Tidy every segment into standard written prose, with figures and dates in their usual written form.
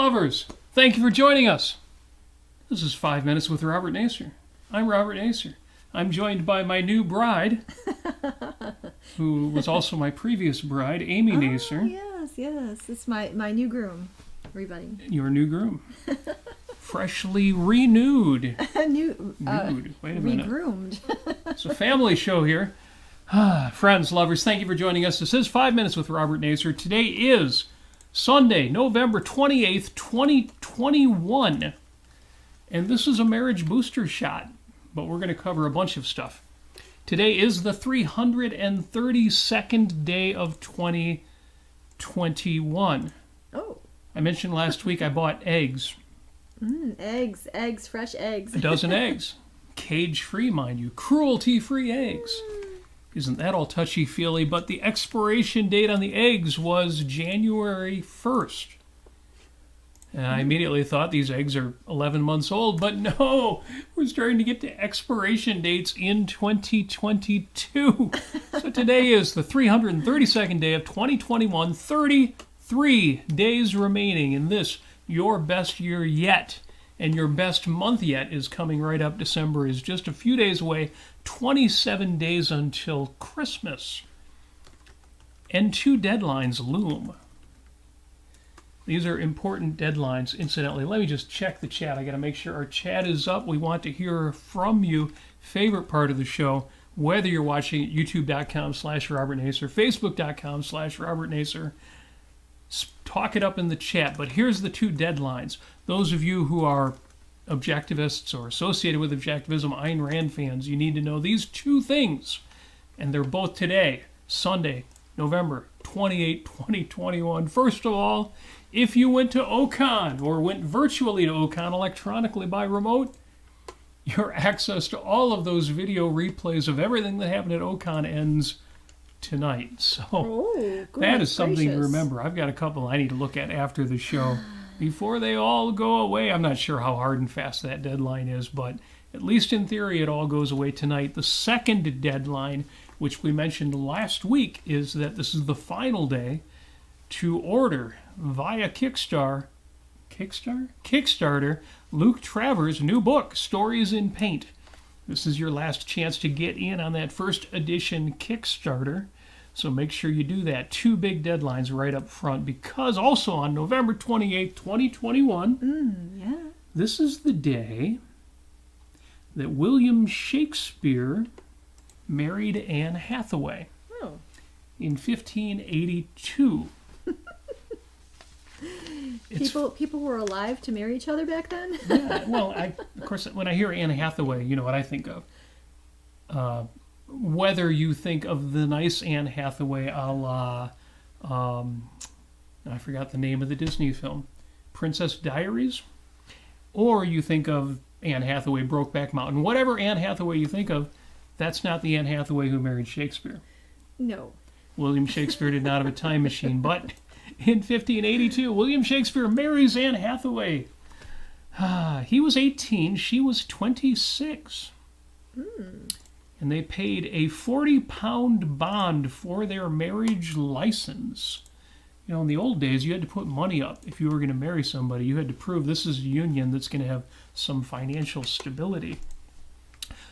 Lovers, thank you for joining us. This is 5 Minutes with Robert Nasir. I'm Robert Nasir. I'm joined by my new bride, who was also my previous bride, Amy Nasir. Yes. It's my new groom, everybody. Your new groom. Freshly renewed. Nude. Wait a minute. Regroomed. It's a family show here. Friends, lovers, thank you for joining us. This is 5 Minutes with Robert Nasir. Today is Sunday, November 28th, 2021. And this is a marriage booster shot, but we're going to cover a bunch of stuff. Today is the 332nd day of 2021. Oh. I mentioned last week I bought eggs. Eggs, fresh eggs. A dozen eggs. Cage-free, mind you. Cruelty-free eggs. Isn't that all touchy-feely? But the expiration date on the eggs was January 1st. And I immediately thought these eggs are 11 months old, but no, we're starting to get to expiration dates in 2022. So today is the 332nd day of 2021, 33 days remaining in this, your best year yet. And your best month yet is coming right up. December is just a few days away, 27 days until Christmas. And two deadlines loom. These are important deadlines. Incidentally, let me just check the chat. I got to make sure our chat is up. We want to hear from you. Favorite part of the show, whether you're watching at youtube.com/Robert Nasir, facebook.com/Robert Nasir. Talk it up in the chat. But here's the two deadlines. Those of you who are objectivists or associated with objectivism, Ayn Rand fans, you need to know these two things. And they're both today, Sunday, November 28, 2021. First of all, if you went to OCON or went virtually to OCON electronically by remote, your access to all of those video replays of everything that happened at OCON ends tonight. So that is something to remember. I've got a couple I need to look at after the show before they all go away. I'm not sure how hard and fast that deadline is, but at least in theory it all goes away tonight. The second deadline, which we mentioned last week, is that this is the final day to order via Kickstarter Luke Travers' new book, Stories in Paint. This is your last chance to get in on that first edition Kickstarter. So make sure you do that. Two big deadlines right up front, because also on November 28th, 2021, this is the day that William Shakespeare married Anne Hathaway in 1582. People were alive to marry each other back then? Yeah, well, of course, when I hear Anne Hathaway, you know what I think of. Whether you think of the nice Anne Hathaway a la, I forgot the name of the Disney film, Princess Diaries, or you think of Anne Hathaway, Brokeback Mountain, whatever Anne Hathaway you think of, that's not the Anne Hathaway who married Shakespeare. No. William Shakespeare did not have a time machine, but in 1582, William Shakespeare marries Anne Hathaway. He was 18, she was 26. And they paid a 40-pound bond for their marriage license. You know, in the old days, you had to put money up. If you were going to marry somebody, you had to prove this is a union that's going to have some financial stability.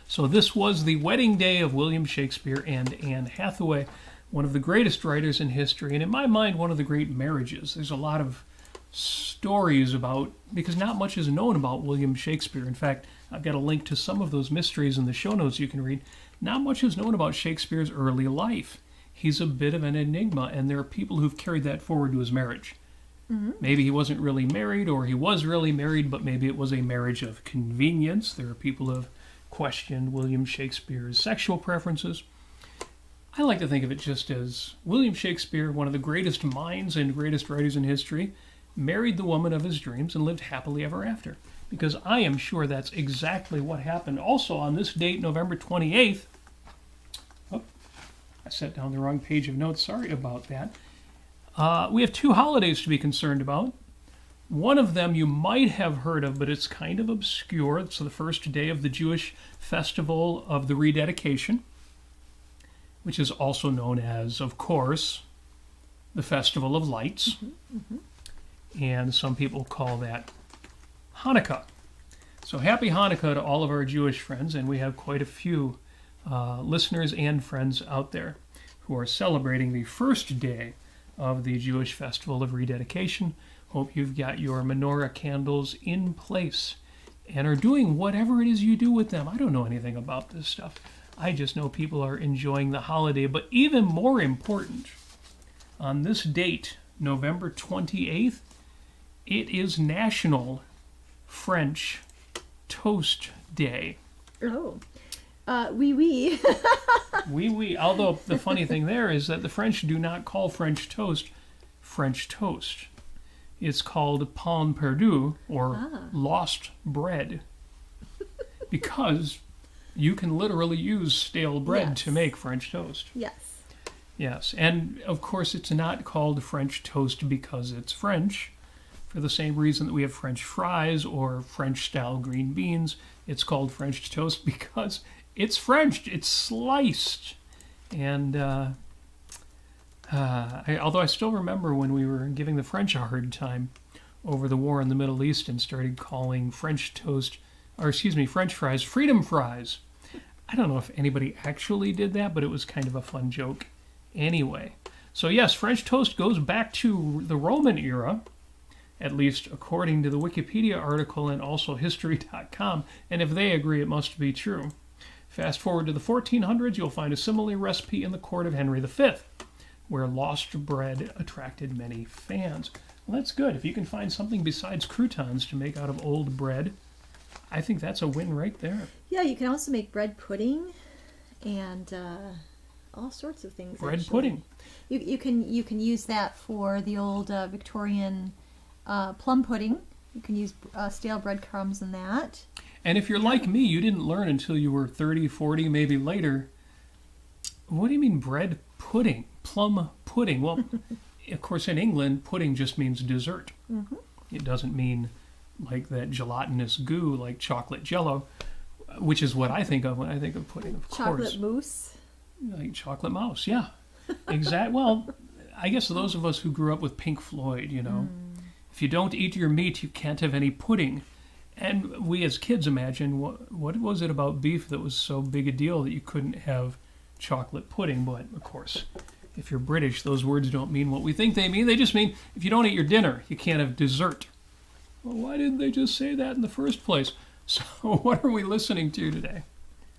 So this was the wedding day of William Shakespeare and Anne Hathaway, one of the greatest writers in history, and in my mind, one of the great marriages. There's a lot of stories about, because not much is known about William Shakespeare. In fact, I've got a link to some of those mysteries in the show notes you can read. Not much is known about Shakespeare's early life. He's a bit of an enigma, and there are people who've carried that forward to his marriage. Maybe he wasn't really married, or he was really married, but maybe it was a marriage of convenience. There are people who have questioned William Shakespeare's sexual preferences. I like to think of it just as William Shakespeare, one of the greatest minds and greatest writers in history, married the woman of his dreams and lived happily ever after. Because I am sure that's exactly what happened. Also on this date, November 28th, I set down the wrong page of notes, sorry about that. We have two holidays to be concerned about. One of them you might have heard of, but it's kind of obscure. It's the first day of the Jewish festival of the rededication, which is also known as, of course, the Festival of Lights. and some people call that Hanukkah. So happy Hanukkah to all of our Jewish friends, and we have quite a few listeners and friends out there who are celebrating the first day of the Jewish festival of rededication. Hope you've got your menorah candles in place and are doing whatever it is you do with them. I don't know anything about this stuff. I just know people are enjoying the holiday. But even more important, on this date, November 28th, it is National French Toast Day. Oh. Oui, oui. Oui, oui. Although the funny thing there is that the French do not call French toast French toast. It's called pain perdu, or lost bread, because you can literally use stale bread to make French toast. Yes. Yes, and of course it's not called French toast because it's French. For the same reason that we have French fries or French-style green beans, it's called French toast because it's French. It's sliced. And although I still remember when we were giving the French a hard time over the war in the Middle East and started calling French fries freedom fries. I don't know if anybody actually did that, but it was kind of a fun joke anyway. So yes, French toast goes back to the Roman era, at least according to the Wikipedia article and also history.com, and if they agree, it must be true. Fast forward to the 1400s, you'll find a similar recipe in the court of Henry V, where lost bread attracted many fans. Well, that's good. If you can find something besides croutons to make out of old bread, I think that's a win right there. Yeah, you can also make bread pudding and all sorts of things. Bread pudding. You can use that for the old Victorian plum pudding. You can use stale breadcrumbs in that. And if you're like me, you didn't learn until you were 30, 40, maybe later. What do you mean bread pudding? Plum pudding? Well, of course, in England, pudding just means dessert. Mm-hmm. It doesn't mean like that gelatinous goo like chocolate jello, which is what I think of when I think of pudding, of course. Chocolate mousse? Like chocolate mouse, yeah. Exactly. Well, I guess those of us who grew up with Pink Floyd, if you don't eat your meat, you can't have any pudding. And we as kids imagine, what was it about beef that was so big a deal that you couldn't have chocolate pudding? But, of course, if you're British, those words don't mean what we think they mean. They just mean if you don't eat your dinner, you can't have dessert. Well, why didn't they just say that in the first place? So what are we listening to today?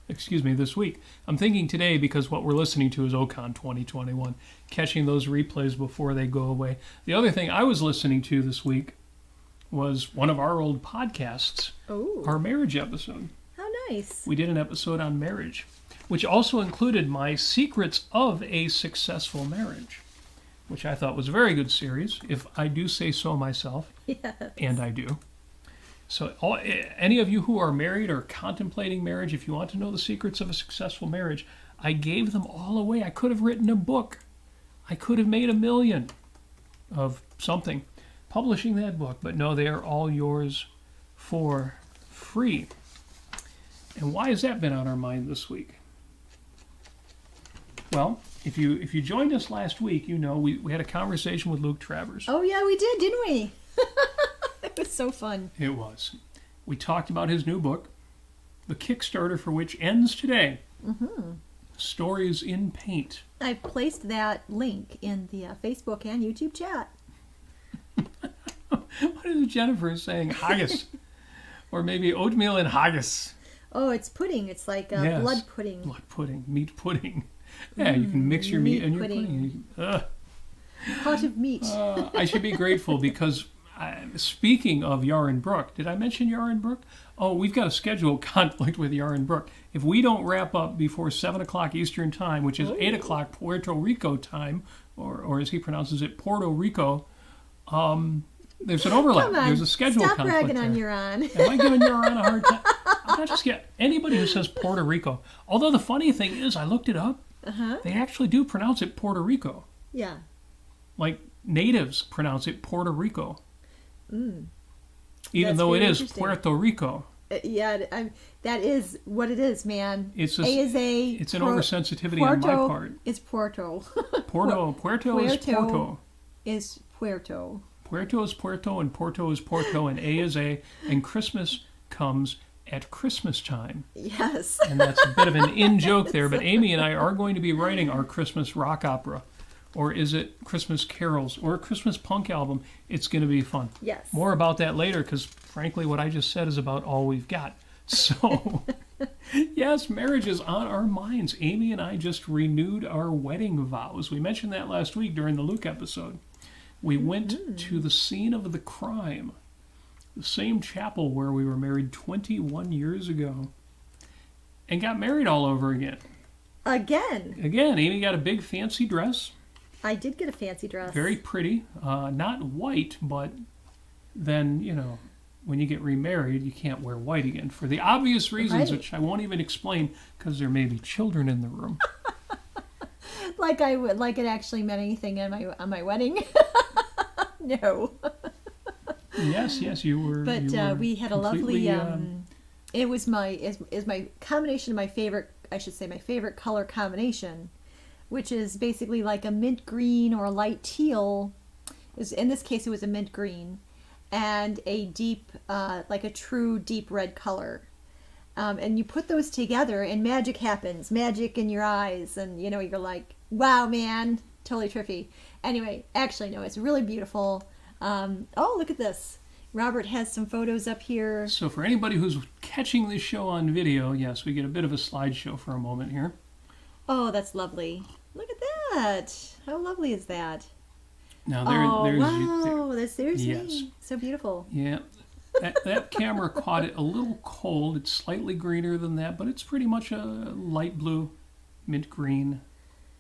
This week. I'm thinking today because what we're listening to is Ocon 2021, catching those replays before they go away. The other thing I was listening to this week was one of our old podcasts, our marriage episode. How nice. We did an episode on marriage, which also included my secrets of a successful marriage, which I thought was a very good series, if I do say so myself. Yes. And I do. So any of you who are married or contemplating marriage, if you want to know the secrets of a successful marriage, I gave them all away. I could have written a book. I could have made $1 million of something publishing that book, but no, they are all yours for free. And why has that been on our mind this week? Well, if you joined us last week, we had a conversation with Luke Travers. Oh yeah, we did, didn't we? It was so fun. It was. We talked about his new book, the Kickstarter for which ends today. Mm-hmm. Stories in Paint. I've placed that link in the Facebook and YouTube chat. What is Jennifer saying? Haggis. Or maybe oatmeal and haggis. Oh, it's pudding. It's like blood pudding. Blood pudding. Meat pudding. Yeah, you can mix your meat and your pudding. Pot of meat. I should be grateful because, speaking of Yarn Brook, did I mention Yarn Brook? Oh, we've got a schedule conflict with Yarn Brook. If we don't wrap up before 7 o'clock Eastern time, which is 8 o'clock Puerto Rico time, or as he pronounces it, Puerto Rico, there's an overlap. Come on, there's a schedule stop conflict bragging there. on Yaron. Am I giving Yaron a hard time? I'm not just getting anybody who says Puerto Rico. Although the funny thing is, I looked it up. They actually do pronounce it Puerto Rico. Yeah. Like natives pronounce it Puerto Rico. Even That's though it very is Puerto Rico. Yeah, that is what it is, man. It's A is a... It's an oversensitivity on my part. Is Puerto. Puerto is Puerto. Is Puerto. Puerto is Puerto, and Porto is Porto, and A is A, and Christmas comes at Christmas time. Yes. And that's a bit of an in-joke there, but Amy and I are going to be writing our Christmas rock opera. Or is it Christmas carols or a Christmas punk album? It's going to be fun. Yes. More about that later, because frankly, what I just said is about all we've got. So, yes, marriage is on our minds. Amy and I just renewed our wedding vows. We mentioned that last week during the Luke episode. We went to the scene of the crime, the same chapel where we were married 21 years ago, and got married all over again. Again, Amy got a big fancy dress. I did get a fancy dress. Very pretty. Not white, but then, when you get remarried, you can't wear white again for the obvious reasons, Right. which I won't even explain because there may be children in the room. Like it actually meant anything on my wedding. No. Yes, you were. But you were we had a lovely. completely, It was my combination of my favorite. I should say my favorite color combination, which is basically like a mint green or a light teal. In this case, it was a mint green, and a deep, like a true deep red color. And you put those together, and magic happens. Magic in your eyes, and you're like, "Wow, man, totally trippy." Anyway, actually, no, it's really beautiful. Oh, look at this. Robert has some photos up here. So for anybody who's catching this show on video, yes, we get a bit of a slideshow for a moment here. Oh, that's lovely. Look at that. How lovely is that? Now Wow, there's Yes. me. So beautiful. Yeah. That camera caught it a little cold. It's slightly greener than that, but it's pretty much a light blue, mint green.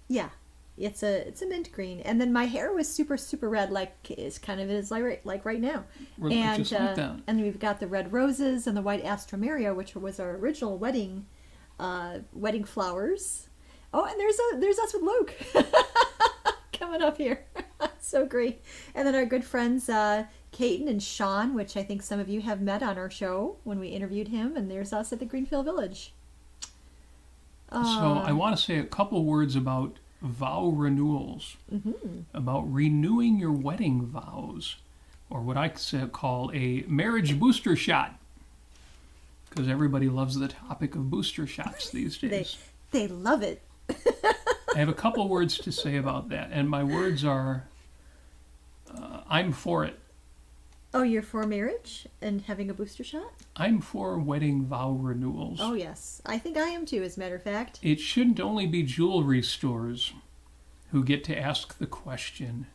Yeah, it's a mint green, and then my hair was super red, like it's kind of is like right now. Just like that. And we've got the red roses and the white astrameria, which was our original wedding flowers. Oh, and there's us with Luke coming up here. So great. And then our good friends Caton and Sean, which I think some of you have met on our show when we interviewed him, and there's us at the Greenfield Village. So I want to say a couple words about vow renewals, about renewing your wedding vows, or what I call a marriage booster shot, because everybody loves the topic of booster shots these days. They love it. I have a couple words to say about that, and my words are, I'm for it. Oh, you're for marriage and having a booster shot? I'm for wedding vow renewals. Oh, yes. I think I am too, as a matter of fact. It shouldn't only be jewelry stores who get to ask the question,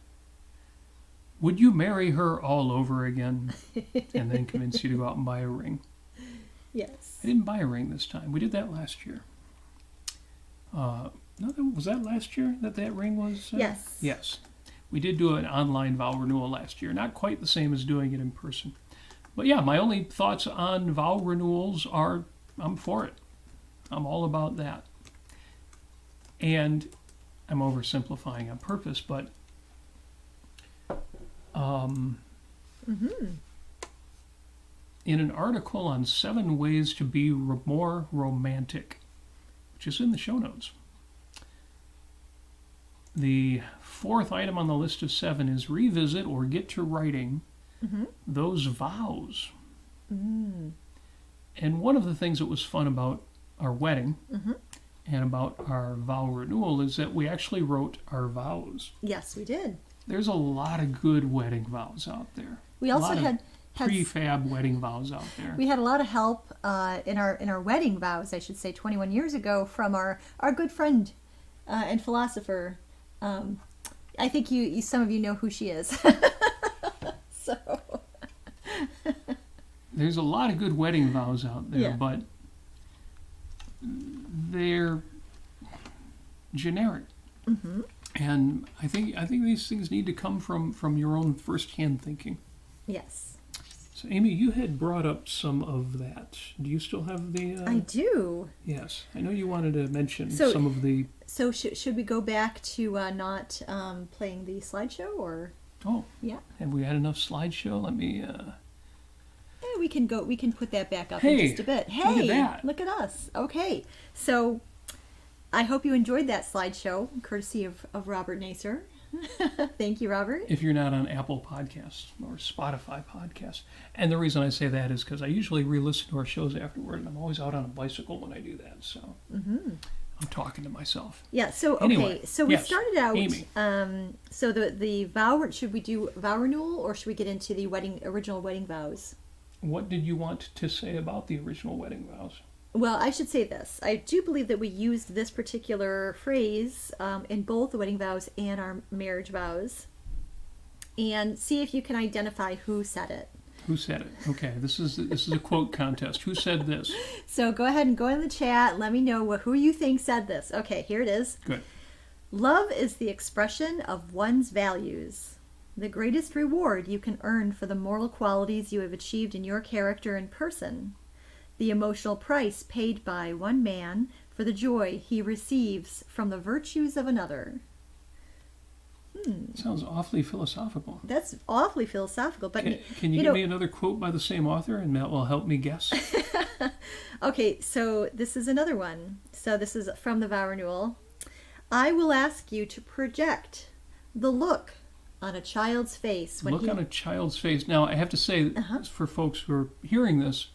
would you marry her all over again? And then convince you to go out and buy a ring. Yes. I didn't buy a ring this time. We did that last year. Was that last year that ring was? Yes. Yes. We did do an online vow renewal last year. Not quite the same as doing it in person. But yeah, my only thoughts on vow renewals are I'm for it. I'm all about that. And I'm oversimplifying on purpose, but in an article on 7 ways to be more romantic, which is in the show notes, the 4th item on the list of 7 is revisit or get to writing those vows. And one of the things that was fun about our wedding and about our vow renewal is that we actually wrote our vows. Yes, we did. There's a lot of good wedding vows out there. We also had prefab wedding vows out there. We had a lot of help in our wedding vows, I should say, 21 years ago from our good friend and philosopher. I think some of you know who she is. So there's a lot of good wedding vows out there, but they're generic. And I think these things need to come from your own first-hand thinking. Yes. So, Amy, you had brought up some of that. Do you still have the... I do. Yes. I know you wanted to mention some of the... So should we go back to not playing the slideshow, or... Oh. Yeah. Have we had enough slideshow? Let me... We can put that back up Hey, in just a bit. Hey, look at that. Look at us. Okay. So I hope you enjoyed that slideshow, courtesy of Robert Nasir. Thank you, Robert. If you're not on Apple Podcasts or Spotify Podcasts. And the reason I say that is because I usually re-listen to our shows afterward, and I'm always out on a bicycle when I do that. So I'm talking to myself. Yeah, so, okay, Anyway, so we yes, started out, Amy. so the vow, should we do vow renewal, or should we get into the original wedding vows? What did you want to say about the original wedding vows? Well, I should say this. I do believe that we used this particular phrase in both the wedding vows and our marriage vows. And see if you can identify who said it. Who said it? Okay, this is a quote contest. Who said this? So go ahead and go in the chat. Let me know who you think said this. Okay, here it is. Good. Love is the expression of one's values. The greatest reward you can earn for the moral qualities you have achieved in your character and person. The emotional price paid by one man for the joy he receives from the virtues of another. Sounds awfully philosophical. That's awfully philosophical, but Can you give me another quote by the same author, and that will help me guess? Okay, so this is another one. So this is from the Vow Renewal. I will ask you to project the look on a child's face when on a child's face. Now, I have to say, for folks who are hearing this,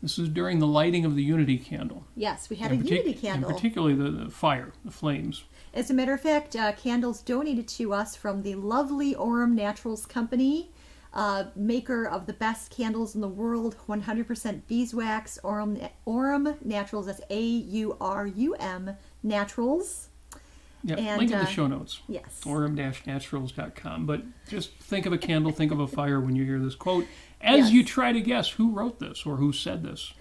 this is during the lighting of the Unity candle. Yes, we had a Unity candle. And particularly the fire, the flames. As a matter of fact, candles donated to us from the lovely Aurum Naturals Company, maker of the best candles in the world, 100% beeswax, Aurum Naturals, that's AURUM Naturals. Yeah, and, link in the show notes. Yes. Aurum-naturals.com. But just think of a candle, think of a fire when you hear this quote, as you try to guess who wrote this or who said this.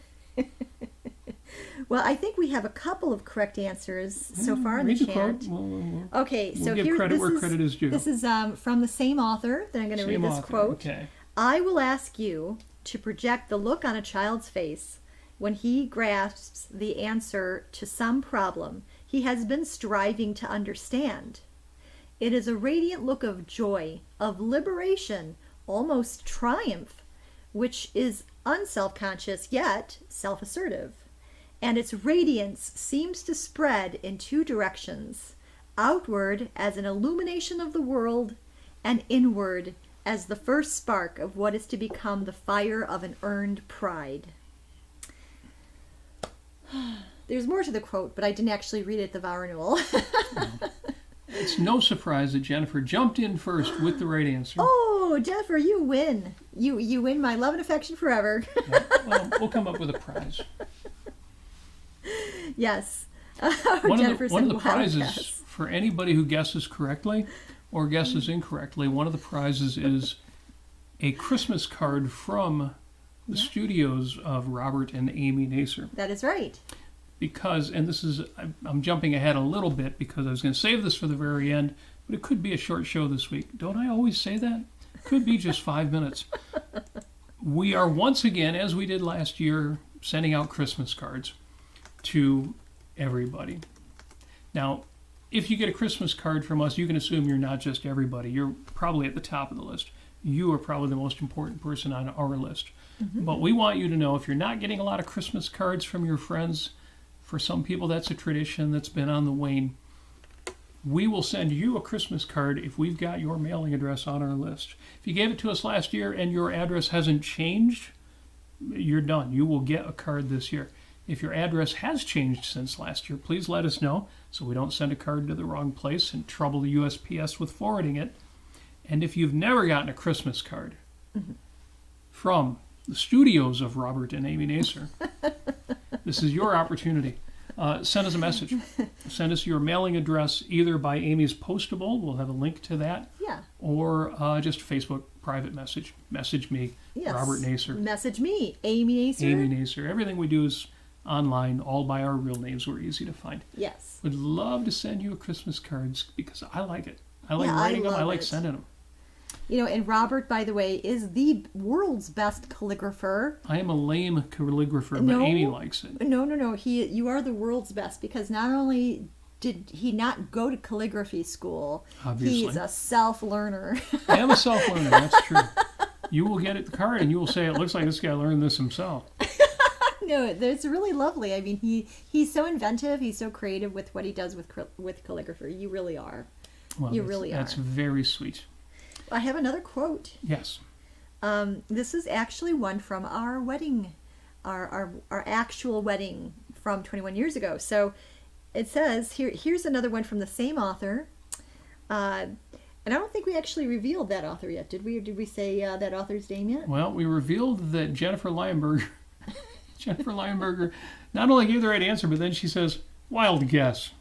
Well, I think we have a couple of correct answers so far in the chat. Okay, so give here, credit where credit is due. This is from the same author that I'm going to read this quote. Okay. I will ask you to project the look on a child's face when he grasps the answer to some problem he has been striving to understand. It is a radiant look of joy, of liberation, almost triumph, which is unself-conscious yet self-assertive. And its radiance seems to spread in two directions, outward as an illumination of the world, and inward as the first spark of what is to become the fire of an earned pride. There's more to the quote, but I didn't actually read it at the Vow Renewal. It's no surprise that Jennifer jumped in first with the right answer. Oh, Jennifer, you win. You win my love and affection forever. Yeah, well, we'll come up with a prize. Yes. One of the prizes for anybody who guesses correctly or guesses incorrectly, one of the prizes is a Christmas card from the studios of Robert and Amy Nasir. That is right. Because, and this is, I'm jumping ahead a little bit because I was going to save this for the very end, but it could be a short show this week. Don't I always say that? Could be just 5 minutes. We are once again, as we did last year, sending out Christmas cards to everybody. Now, if you get a Christmas card from us, you can assume you're not just everybody. You're probably at the top of the list. You are probably the most important person on our list. Mm-hmm. But we want you to know if you're not getting a lot of Christmas cards from your friends, for some people that's a tradition that's been on the wane, we will send you a Christmas card if we've got your mailing address on our list. If you gave it to us last year and your address hasn't changed, you're done. You will get a card this year. If your address has changed since last year, please let us know so we don't send a card to the wrong place and trouble the USPS with forwarding it. And if you've never gotten a Christmas card from the studios of Robert and Amy Nasir, this is your opportunity. Send us a message. Send us your mailing address either by Amy's Postable, we'll have a link to that, or just Facebook private message. Message me, Robert Nasir. Message me, Amy Nasir. Amy Nasir. Everything we do is online, all by our real names. We're easy to find. Yes. Would love to send you a Christmas cards because I like it. I like writing them. I like sending them. You know, and Robert, by the way, is the world's best calligrapher. I am a lame calligrapher, but Amy likes it. No. You are the world's best because not only did he not go to calligraphy school, obviously, he's a self-learner. I am a self-learner. That's true. You will get the card and you will say, it looks like this guy learned this himself. No, it's really lovely. I mean, he's so inventive. He's so creative with what he does with calligraphy. You really are. Well, You really that's are. very sweet. I have another quote. Yes. This is actually one from our wedding, our actual wedding from 21 years ago. So it says, here's another one from the same author. And I don't think we actually revealed that author yet, did we? Or did we say that author's name yet? Well, we revealed that Jennifer Lionberger not only gave the right answer, but then she says, wild guess.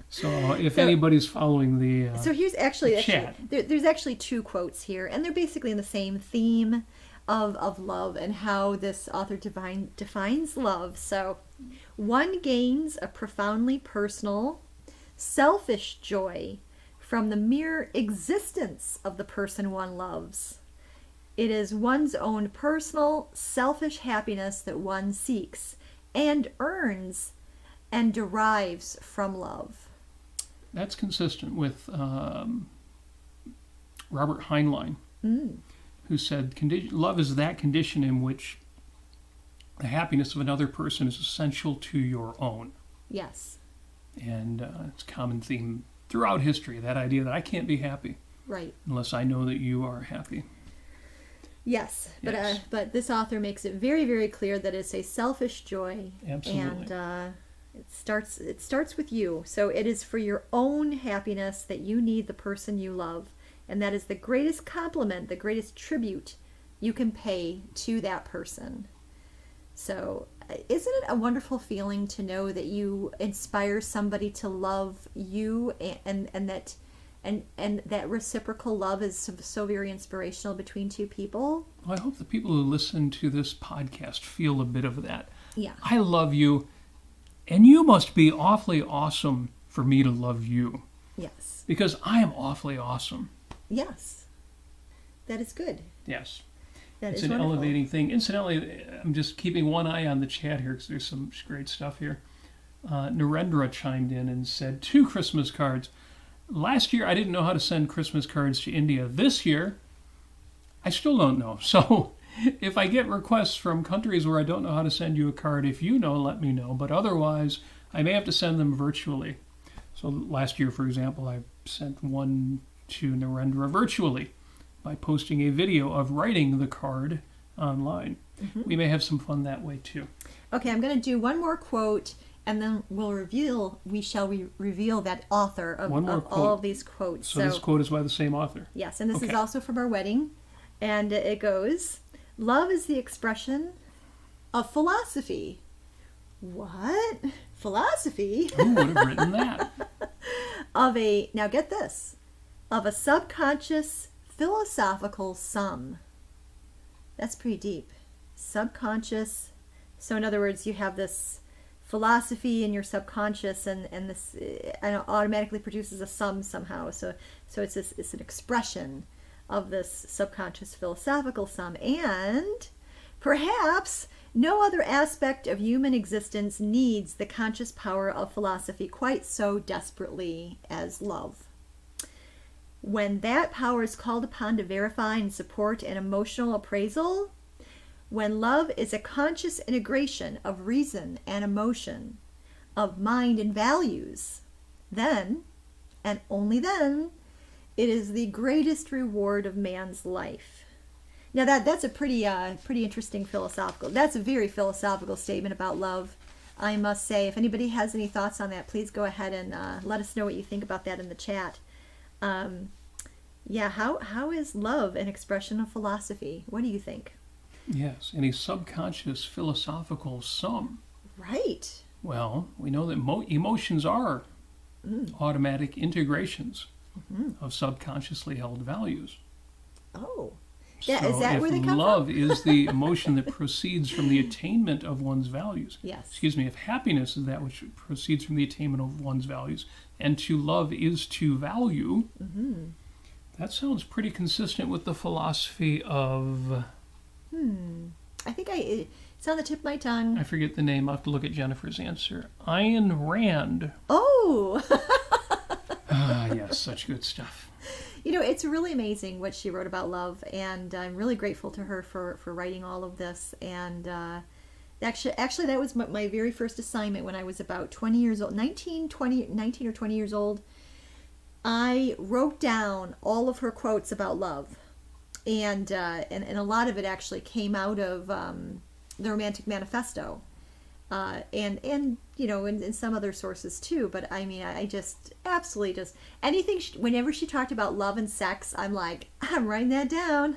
So if anybody's following the So here's actually chat. there's actually two quotes here, and they're basically in the same theme of love and how this author defines love. So one gains a profoundly personal, selfish joy from the mere existence of the person one loves. It is one's own personal, selfish happiness that one seeks and earns and derives from love. That's consistent with Robert Heinlein, who said, love is that condition in which the happiness of another person is essential to your own. Yes. And it's a common theme throughout history, that idea that I can't be happy Right. unless I know that you are happy. Yes, Yes. But this author makes it very, very clear that it's a selfish joy. Absolutely. And it starts with you. So it is for your own happiness that you need the person you love. And that is the greatest compliment, the greatest tribute you can pay to that person. So isn't it a wonderful feeling to know that you inspire somebody to love you, and that reciprocal love is so very inspirational between two people? Well, I hope the people who listen to this podcast feel a bit of that. Yeah. I love you, and you must be awfully awesome for me to love you, Yes. because I am awfully awesome. Yes. That is good. Yes. That It's is an wonderful. elevating thing. Incidentally, I'm just keeping one eye on the chat here because there's some great stuff here. Narendra chimed in and said, 2 Christmas cards. Last year, I didn't know how to send Christmas cards to India. This year, I still don't know. So if I get requests from countries where I don't know how to send you a card, if you know, let me know. But otherwise, I may have to send them virtually. So last year, for example, I sent one to Narendra virtually by posting a video of writing the card online. We may have some fun that way too. Okay, I'm going to do one more quote, and then we shall reveal that author of all of these quotes. So this quote is by the same author. Yes, and this is Okay. also from our wedding, and it goes, "Love is the expression of philosophy." What? Philosophy? Who would have written that? Now get this, of a subconscious philosophical sum. That's pretty deep. Subconscious. So in other words, you have this philosophy in your subconscious, and this automatically produces a sum somehow. So it's an expression of this subconscious philosophical sum. And perhaps no other aspect of human existence needs the conscious power of philosophy quite so desperately as love. When that power is called upon to verify and support an emotional appraisal, when love is a conscious integration of reason and emotion, of mind and values, then, and only then, it is the greatest reward of man's life. Now that's a pretty interesting philosophical. That's a very philosophical statement about love, I must say. If anybody has any thoughts on that, please go ahead and let us know what you think about that in the chat. How is love an expression of philosophy? What do you think? Yes, and a subconscious philosophical sum. Right. Well, we know that emotions are automatic integrations of subconsciously held values. Oh. Yeah, So is that if where they come love from? is the emotion that proceeds from the attainment of one's values. Yes. Excuse me, if happiness is that which proceeds from the attainment of one's values, and to love is to value, that sounds pretty consistent with the philosophy of, I think it's on the tip of my tongue. I forget the name, I'll have to look at Jennifer's answer. Ayn Rand. Oh! Ah, yes, such good stuff. You know, it's really amazing what she wrote about love, and I'm really grateful to her for writing all of this. And Actually, that was my very first assignment when I was about 20 years old, 19 or 20 years old. I wrote down all of her quotes about love, and a lot of it actually came out of the Romantic Manifesto, and in some other sources too. But I mean, I just absolutely just anything. Whenever she talked about love and sex, I'm like, I'm writing that down.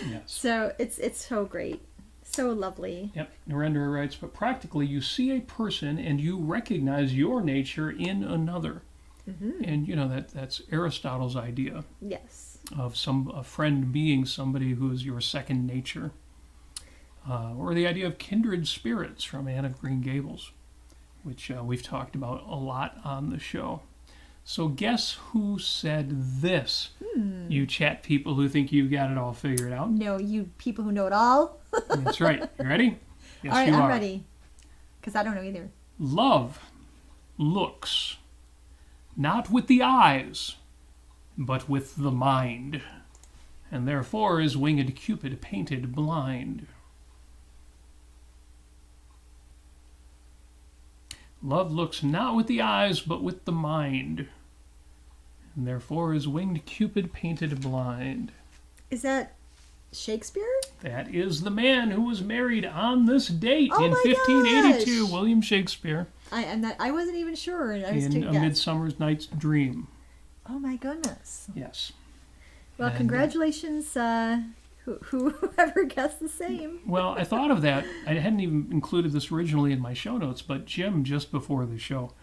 Yes. So it's so great. So lovely. Yep. Narendra writes, but practically you see a person and you recognize your nature in another. Mm-hmm. And that's Aristotle's idea. Yes. Of a friend being somebody who is your second nature. Or the idea of kindred spirits from Anne of Green Gables, which we've talked about a lot on the show. So guess who said this? You chat people who think you've got it all figured out. No, you people who know it all. That's right. You ready? Yes, all right, you I'm are. ready. Because I don't know either. Love looks not with the eyes, but with the mind, and therefore is winged Cupid painted blind. Love looks not with the eyes, but with the mind, and therefore is winged Cupid painted blind. Is that Shakespeare? That is the man who was married on this date in my 1582, gosh. William Shakespeare, I wasn't even sure. I was in A Midsummer Night's Dream. Oh my goodness. Yes. Well, And, congratulations, whoever guessed the same. Well, I thought of that. I hadn't even included this originally in my show notes, but Jim, just before the show,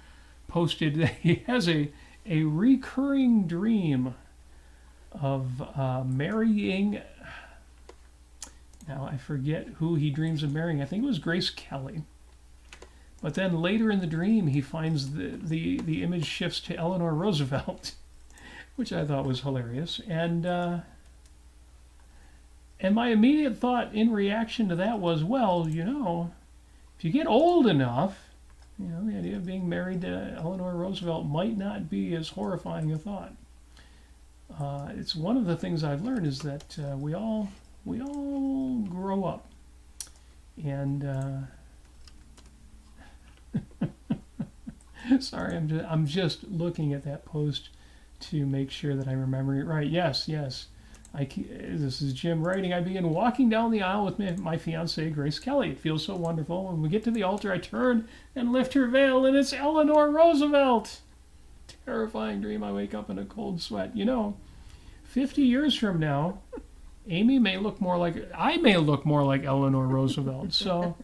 posted that he has a recurring dream of marrying. Now, I forget who he dreams of marrying. I think it was Grace Kelly. But then later in the dream, he finds the image shifts to Eleanor Roosevelt, which I thought was hilarious. And my immediate thought in reaction to that was, well, if you get old enough, the idea of being married to Eleanor Roosevelt might not be as horrifying a thought. It's one of the things I've learned is that we all grow up, and sorry, I'm just looking at that post to make sure that I remember it right. Yes. This is Jim writing. I begin walking down the aisle with my fiancée, Grace Kelly. It feels so wonderful. When we get to the altar, I turn and lift her veil, and it's Eleanor Roosevelt. Terrifying dream. I wake up in a cold sweat. 50 years from now, I may look more like Eleanor Roosevelt. So,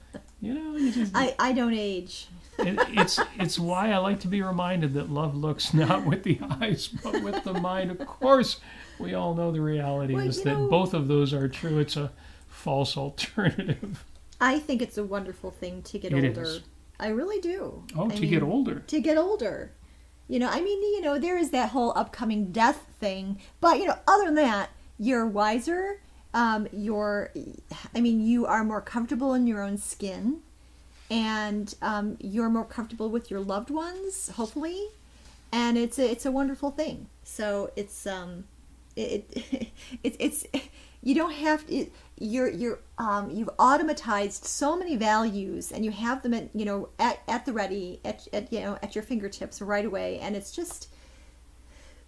you just... I don't age. It's why I like to be reminded that love looks not with the eyes, but with the mind. Of course, we all know the reality is that both of those are true. It's a false alternative. I think it's a wonderful thing to get older. Is. I really do. Get older. To get older. There is that whole upcoming death thing. But, other than that, you're wiser. You are more comfortable in your own skin. And you're more comfortable with your loved ones, hopefully. And it's a wonderful thing. So it's you don't have to. You've automatized so many values, and you have them at the ready at your fingertips right away, and it's just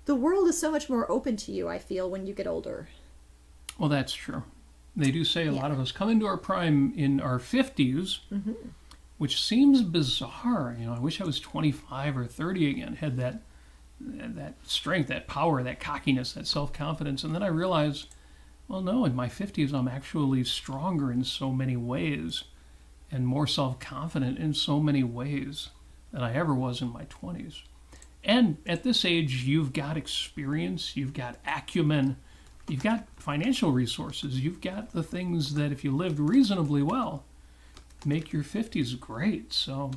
the world is so much more open to you, I feel, when you get older. Well, that's true. They do say a lot of us come into our prime in our 50s, mm-hmm. which seems bizarre. I wish I was 25 or 30 again, had that strength, that power, that cockiness, that self-confidence. And then I realized, well, no, in my 50s, I'm actually stronger in so many ways and more self-confident in so many ways than I ever was in my 20s. And at this age, you've got experience, you've got acumen, you've got financial resources, you've got the things that if you lived reasonably well, make your 50s great. So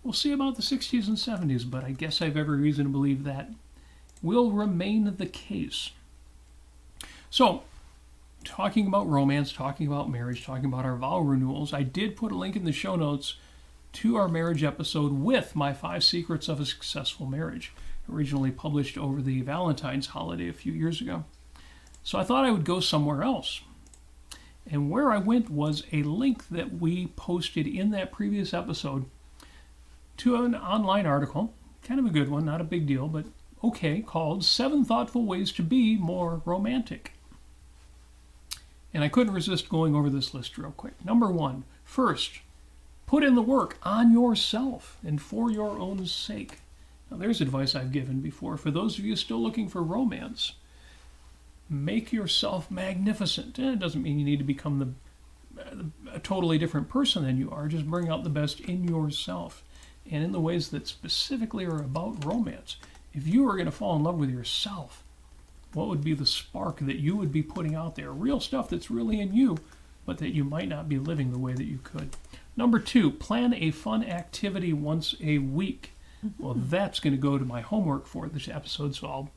we'll see about the 60s and 70s, but I guess I've every reason to believe that will remain the case. So, talking about romance, talking about marriage, talking about our vow renewals, I did put a link in the show notes to our marriage episode with my 5 secrets of a successful marriage, originally published over the Valentine's holiday a few years ago. So I thought I would go somewhere else And where I went was a link that we posted in that previous episode to an online article, kind of a good one, not a big deal, but okay, called 7 Thoughtful Ways to Be More Romantic. And I couldn't resist going over this list real quick. Number 1, first, put in the work on yourself and for your own sake. Now, there's advice I've given before. For those of you still looking for romance, make yourself magnificent. It doesn't mean you need to become a totally different person than you are. Just bring out the best in yourself and in the ways that specifically are about romance. If you were going to fall in love with yourself, what would be the spark that you would be putting out there? Real stuff that's really in you, but that you might not be living the way that you could. Number 2, plan a fun activity once a week. Well, that's going to go to my homework for this episode, so I'll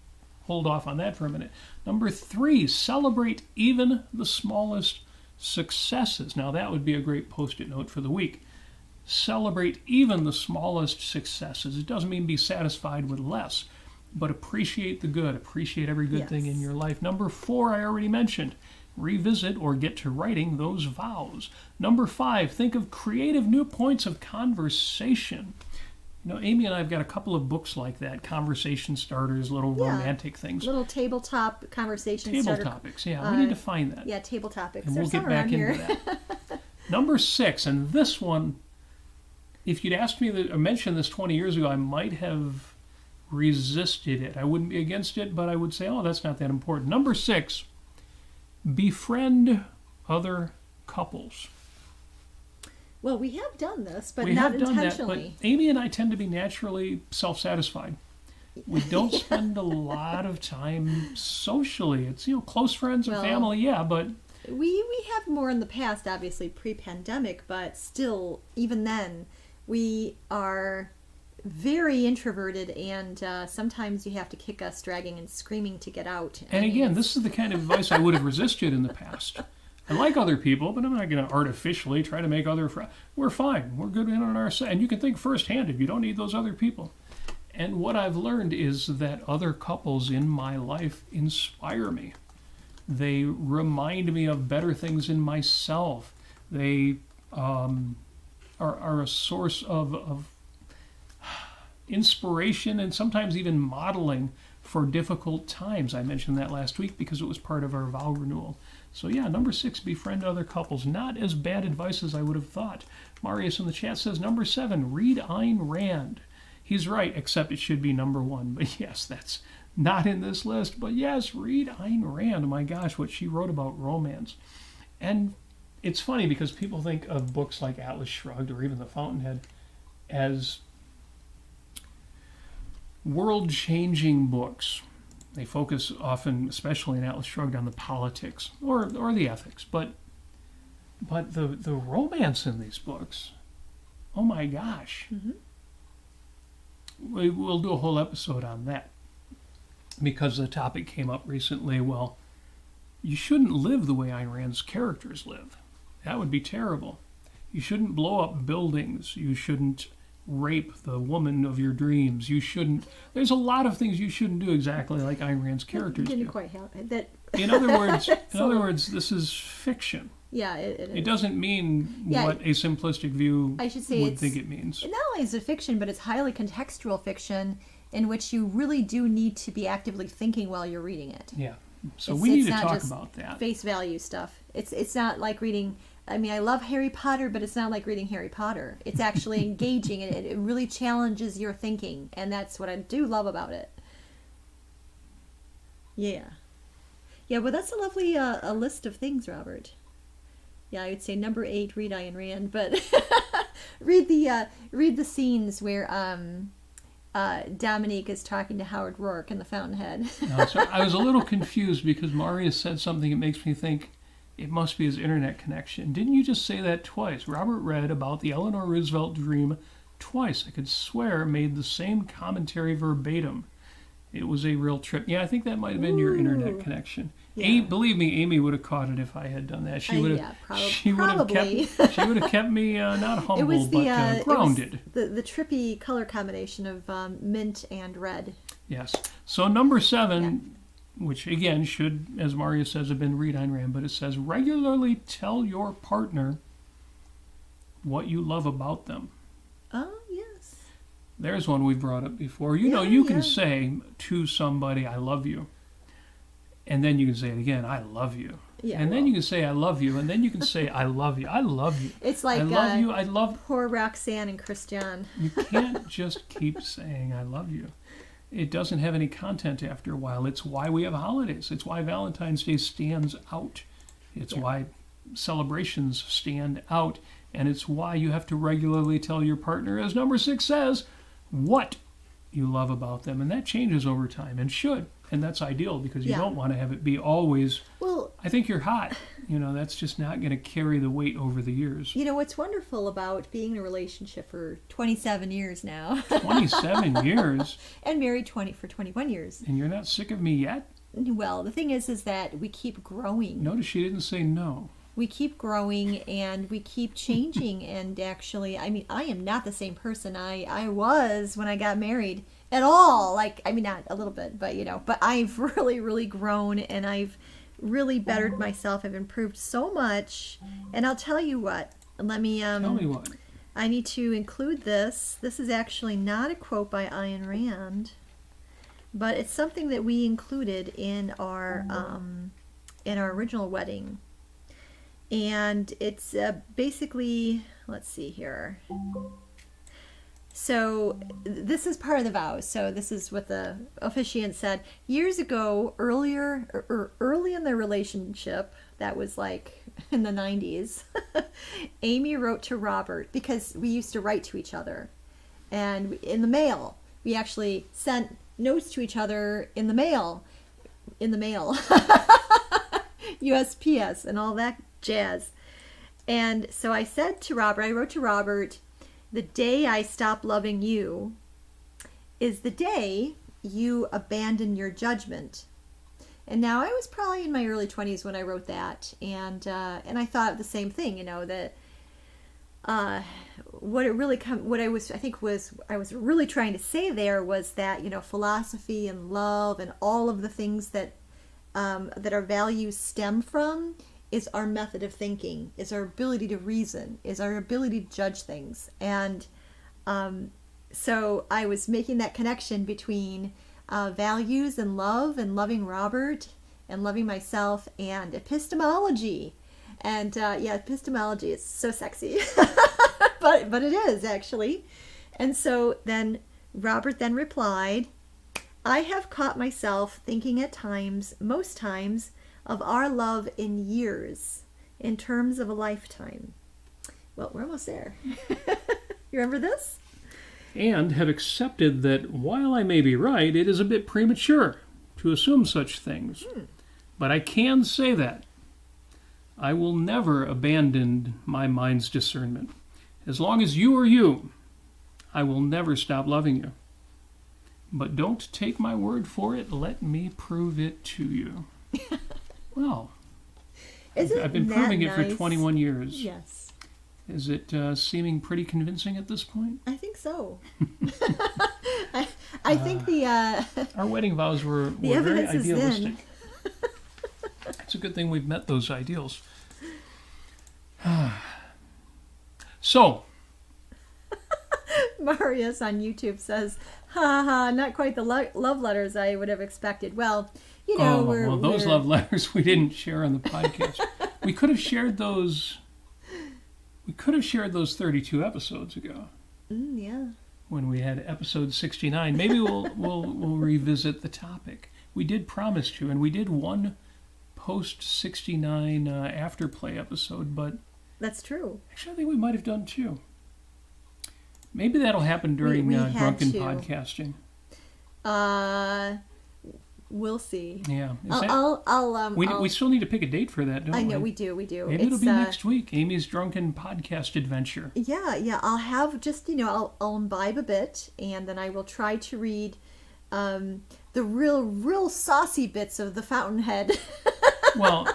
hold off on that for a minute. Number 3, celebrate even the smallest successes. Now, that would be a great post-it note for the week. Celebrate even the smallest successes. It doesn't mean be satisfied with less, but appreciate the good. Appreciate every good thing in your life. Number 4, I already mentioned. Revisit or get to writing those vows. Number 5, think of creative new points of conversation. You know, Amy and I have got a couple of books like that, conversation starters, little romantic things. Little tabletop conversation Table starter. topics, yeah. We need to find that. Yeah, table topics. And we'll There's get some back around into here. that. Number 6, and this one, if you'd asked me or mentioned this 20 years ago, I might have resisted it. I wouldn't be against it, but I would say, oh, that's not that important. Number 6, befriend other couples. Well, we have done this, but we not have done intentionally. that, but Amy and I tend to be naturally self-satisfied. We don't spend a lot of time socially. It's, you know, close friends and family, yeah, but we have more in the past, obviously pre-pandemic, but still, even then, we are very introverted, and sometimes you have to kick us dragging and screaming to get out. And again, this is the kind of advice I would have resisted in the past. I like other people, but I'm not going to artificially try to make other friends. We're fine. We're good in on our side. And you can think firsthand if you don't need those other people. And what I've learned is that other couples in my life inspire me. They remind me of better things in myself. They are a source of inspiration and sometimes even modeling for difficult times. I mentioned that last week because it was part of our vow renewal. So yeah, number 6, befriend other couples. Not as bad advice as I would have thought. Marius in the chat says, number 7, read Ayn Rand. He's right, except it should be number 1. But yes, that's not in this list. But yes, read Ayn Rand. My gosh, what she wrote about romance. And it's funny because people think of books like Atlas Shrugged or even The Fountainhead as world-changing books. They focus often, especially in Atlas Shrugged, on the politics or the ethics. But the romance in these books, oh my gosh. Mm-hmm. We'll do a whole episode on that because the topic came up recently. Well, you shouldn't live the way Ayn Rand's characters live. That would be terrible. You shouldn't blow up buildings. You shouldn't rape the woman of your dreams. You shouldn't. There's a lot of things you shouldn't do exactly like Ayn Rand's characters didn't do. quite help that. In other words, this is fiction. Yeah, it doesn't mean what a simplistic view I should say would think it means. Not only is it fiction, but it's highly contextual fiction in which you really do need to be actively thinking while you're reading it. Yeah. So we need to talk about that. Face value stuff. It's not like reading. I mean, I love Harry Potter, but it's not like reading Harry Potter. It's actually engaging, and it really challenges your thinking, and that's what I do love about it. Yeah. Yeah, well, that's a lovely a list of things, Robert. Yeah, I would say number 8, read Ayn Rand, but read the scenes where Dominique is talking to Howard Rourke in The Fountainhead. No, so I was a little confused because Maria said something that makes me think it must be his internet connection. Didn't you just say that twice? Robert read about the Eleanor Roosevelt dream twice. I could swear made the same commentary verbatim. It was a real trip. Yeah, I think that might have been your internet connection. Yeah. Believe me, Amy would have caught it if I had done that. She would have. Probably. She would have kept me not humble, it was but grounded. It was the trippy color combination of mint and red. Yes. So number 7, which again should, as Maria says, have been read Ayn Rand, but it says regularly tell your partner what you love about them. Oh, yes. There's one we've brought up before. You can say to somebody, I love you. And then you can say it again, I love you. Yeah, and then you can say, I love you. And then you can say, I love you. I love you. It's like, I love you. I love... Poor Roxanne and Christian. You can't just keep saying, I love you. It doesn't have any content after a while. It's why we have holidays. It's why Valentine's Day stands out. It's why celebrations stand out. And it's why you have to regularly tell your partner, as number 6 says, what you love about them. And that changes over time and should. And that's ideal because you don't want to have it be always, well, I think you're hot. That's just not going to carry the weight over the years. What's wonderful about being in a relationship for 27 years now. 27 years? And married for 21 years. And you're not sick of me yet? Well, the thing is that we keep growing. Notice she didn't say no. We keep growing and we keep changing. And actually, I am not the same person I was when I got married at all. Not a little bit, but I've really, really grown and I've really bettered myself. I've improved so much. And I'll tell you what, let me, tell me what. I need to include this. This is actually not a quote by Ayn Rand, but it's something that we included in our original wedding. And it's basically, let's see here. So this is part of the vows. So this is what the officiant said. Years ago, early in their relationship, that was like in the 90s, Amy wrote to Robert, because we used to write to each other. And in the mail, we actually sent notes to each other in the mail. USPS and all that jazz. And so I wrote to Robert, the day I stop loving you is the day you abandon your judgment. And now I was probably in my early 20s when I wrote that, and I thought the same thing, that I was really trying to say there was that, philosophy and love and all of the things that our values stem from is our method of thinking, is our ability to reason, is our ability to judge things. And so I was making that connection between values and love and loving Robert and loving myself and epistemology. And epistemology is so sexy, but it is actually. And so then Robert then replied, I have caught myself thinking at times, most times, of our love in years, in terms of a lifetime. Well, we're almost there. You remember this? And have accepted that while I may be right, it is a bit premature to assume such things. But I can say that I will never abandon my mind's discernment. As long as you are you, I will never stop loving you. But don't take my word for it. Let me prove it to you. Well, I've been proving it for 21 years. Yes. Is it seeming pretty convincing at this point? I think so. I think our wedding vows were very idealistic. It's a good thing we've met those ideals. So, Marius on YouTube says, ha ha, not quite the love letters I would have expected. Well, those love letters we didn't share on the podcast. We could have shared those 32 episodes ago. Yeah. When we had episode 69. Maybe we'll revisit the topic. We did promise to, and we did one post 69 afterplay episode, but that's true. Actually, I think we might have done two. Maybe that'll happen during Drunken podcasting. We'll see. Yeah. We still need to pick a date for that, don't we? I know we do. Maybe it'll be next week. Amy's Drunken podcast adventure. Yeah. I'll have just I'll imbibe a bit, and then I will try to read the real saucy bits of the Fountainhead. Well,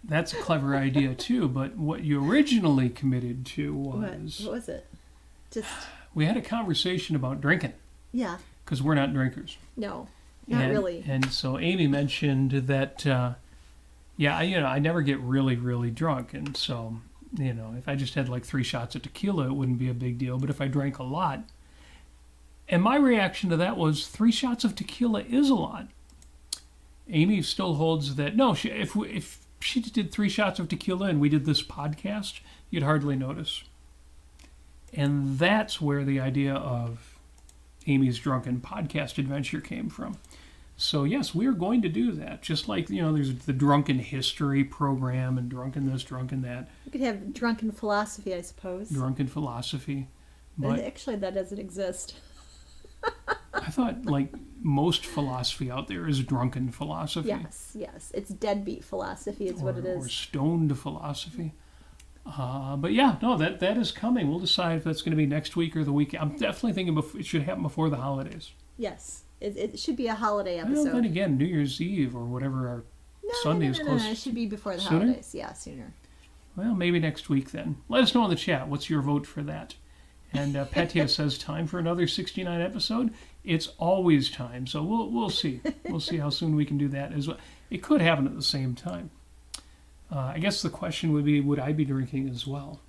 that's a clever idea too. But what you originally committed to was what was it? Just we had a conversation about drinking. Yeah. Because we're not drinkers. No. Not really. And so Amy mentioned that, I never get really, really drunk. And so, if I just had like 3 shots of tequila, it wouldn't be a big deal. But if I drank a lot, and my reaction to that was 3 shots of tequila is a lot. Amy still holds that, no, if she did 3 shots of tequila and we did this podcast, you'd hardly notice. And that's where the idea of Amy's Drunken podcast adventure came from. So yes, we're going to do that. Just like, there's the Drunken History program and Drunken this, Drunken that. We could have Drunken Philosophy, I suppose. Drunken Philosophy. But actually, that doesn't exist. I thought, like, most philosophy out there is drunken philosophy. Yes. It's deadbeat philosophy is what it is. Or stoned philosophy. But yeah, no, that is coming. We'll decide if that's going to be next week or the week. I'm definitely thinking it should happen before the holidays. Yes. It should be a holiday episode. Well, then again, New Year's Eve or whatever our Sunday is close. No, it should be before the Sooner? holidays. Yeah, sooner. Well, maybe next week then. Let us know in the chat. What's your vote for that? And Petya says, time for another 69 episode. It's always time. So we'll see. We'll see how soon we can do that as well. It could happen at the same time. I guess the question would be, would I be drinking as well?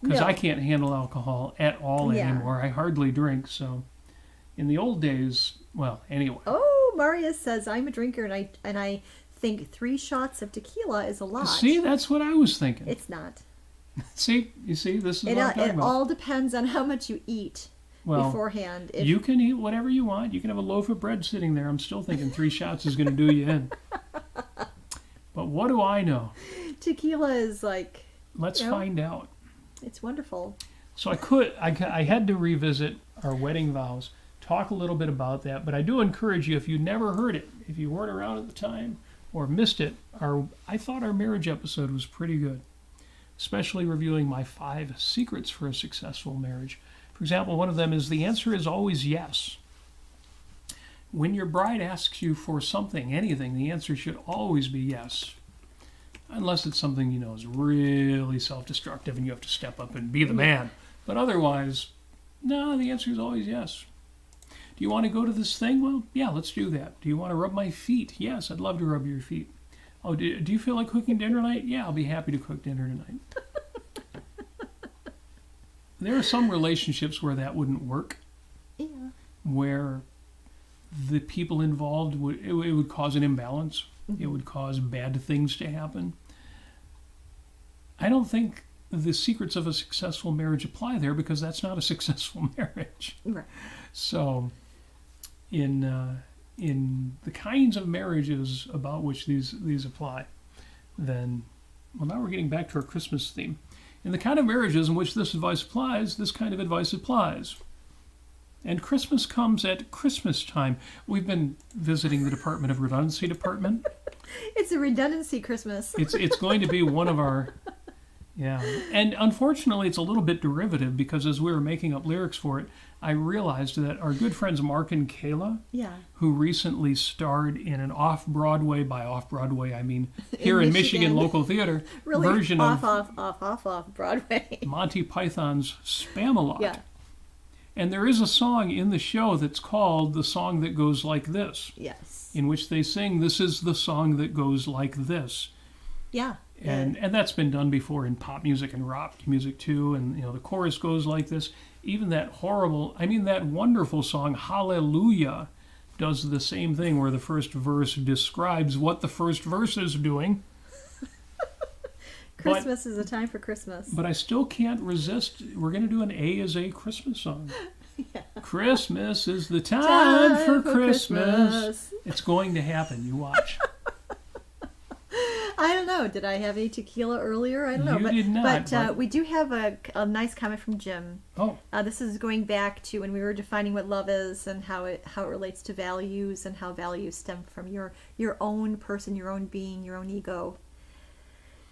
Because I can't handle alcohol at all anymore. I hardly drink. So in the old days, well, anyway. Oh, Maia says, I'm a drinker and I think 3 shots of tequila is a lot. See, that's what I was thinking. It's not. See, this is what I'm talking about. It all depends on how much you eat beforehand. You can eat whatever you want. You can have a loaf of bread sitting there. I'm still thinking 3 shots is going to do you in. But what do I know? Tequila is like... Let's find out. It's wonderful. So I had to revisit our wedding vows, talk a little bit about that, but I do encourage you, if you never heard it, if you weren't around at the time or missed it, I thought our marriage episode was pretty good, especially reviewing my 5 secrets for a successful marriage. For example, one of them is the answer is always yes. When your bride asks you for something, anything, the answer should always be yes. Unless it's something is really self-destructive and you have to step up and be the man. But otherwise, no, the answer is always yes. Do you want to go to this thing? Well, yeah, let's do that. Do you want to rub my feet? Yes, I'd love to rub your feet. Oh, do you feel like cooking dinner tonight? Yeah, I'll be happy to cook dinner tonight. There are some relationships where that wouldn't work. Yeah. Where the people involved, it would cause an imbalance. Mm-hmm. It would cause bad things to happen. I don't think the secrets of a successful marriage apply there because that's not a successful marriage. Right. So, in the kinds of marriages about which these apply, then, well, now we're getting back to our Christmas theme. In the kind of marriages in which this advice applies, this kind of advice applies. And Christmas comes at Christmas time. We've been visiting the Department of Redundancy Department. It's a redundancy Christmas. It's going to be one of our... Yeah. And unfortunately, it's a little bit derivative because as we were making up lyrics for it, I realized that our good friends Mark and Kayla, who recently starred in an off-Broadway, by off-Broadway I mean here in Michigan local theater, really version off Broadway. Monty Python's Spam-A-Lot. Yeah. And there is a song in the show that's called The Song That Goes Like This. Yes. In which they sing, this is the song that goes like this. Yeah. And that's been done before in pop music and rock music too. And, the chorus goes like this. Even that wonderful song, Hallelujah, does the same thing where the first verse describes what the first verse is doing. Christmas is a time for Christmas. But I still can't resist. We're going to do an A is a Christmas song. Yeah. Christmas is the time for Christmas. It's going to happen. You watch. I don't know. Did I have a tequila earlier? I don't know. You did not. But we do have a nice comment from Jim. Oh. This is going back to when we were defining what love is and how it relates to values and how values stem from your own person, your own being, your own ego.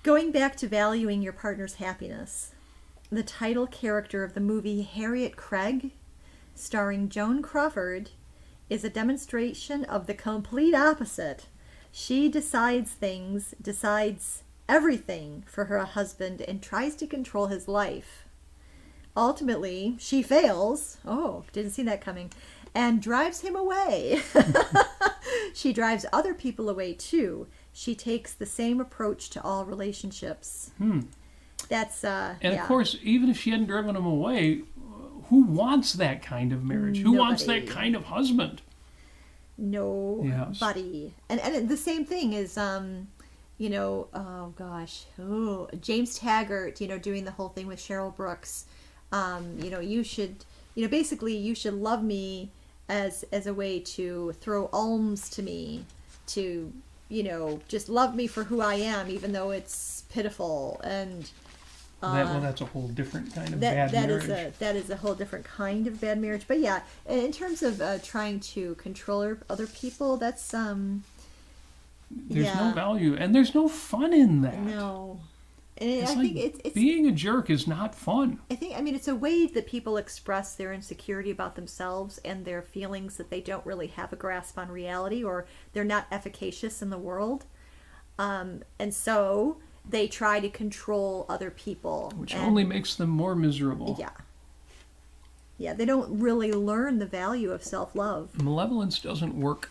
Going back to valuing your partner's happiness, the title character of the movie Harriet Craig, starring Joan Crawford, is a demonstration of the complete opposite. She decides everything for her husband and tries to control his life. Ultimately, she fails. Oh, didn't see that coming. and drives him away. She drives other people away too. She takes the same approach to all relationships. That's And of course, even if she hadn't driven him away, who wants that kind of marriage? Who wants that kind of husband? Nobody. And the same thing is, James Taggart, doing the whole thing with Cheryl Brooks. You should love me as a way to throw alms to me, to, just love me for who I am, even though it's pitiful. And that's a whole different kind of bad marriage. That is a whole different kind of bad marriage. But yeah, in terms of trying to control other people, that's there's no value, and there's no fun in that. No. And I think it's being a jerk is not fun. It's a way that people express their insecurity about themselves and their feelings that they don't really have a grasp on reality, or they're not efficacious in the world. And so they try to control other people. Which only makes them more miserable. Yeah. Yeah, they don't really learn the value of self-love. Malevolence doesn't work.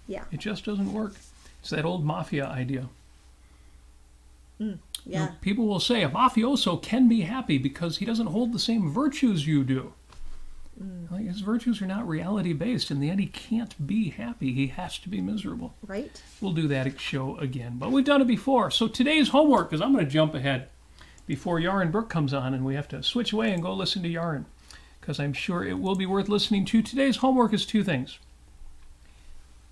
Yeah. It just doesn't work. It's that old mafia idea. Yeah. People will say a mafioso can be happy because he doesn't hold the same virtues you do. Like, his virtues are not reality-based. In the end, he can't be happy. He has to be miserable. Right. We'll do that show again. But we've done it before. So today's homework, because I'm going to jump ahead before Yarn Brooke comes on, and we have to switch away and go listen to Yarn, because I'm sure it will be worth listening to. Today's homework is 2 things.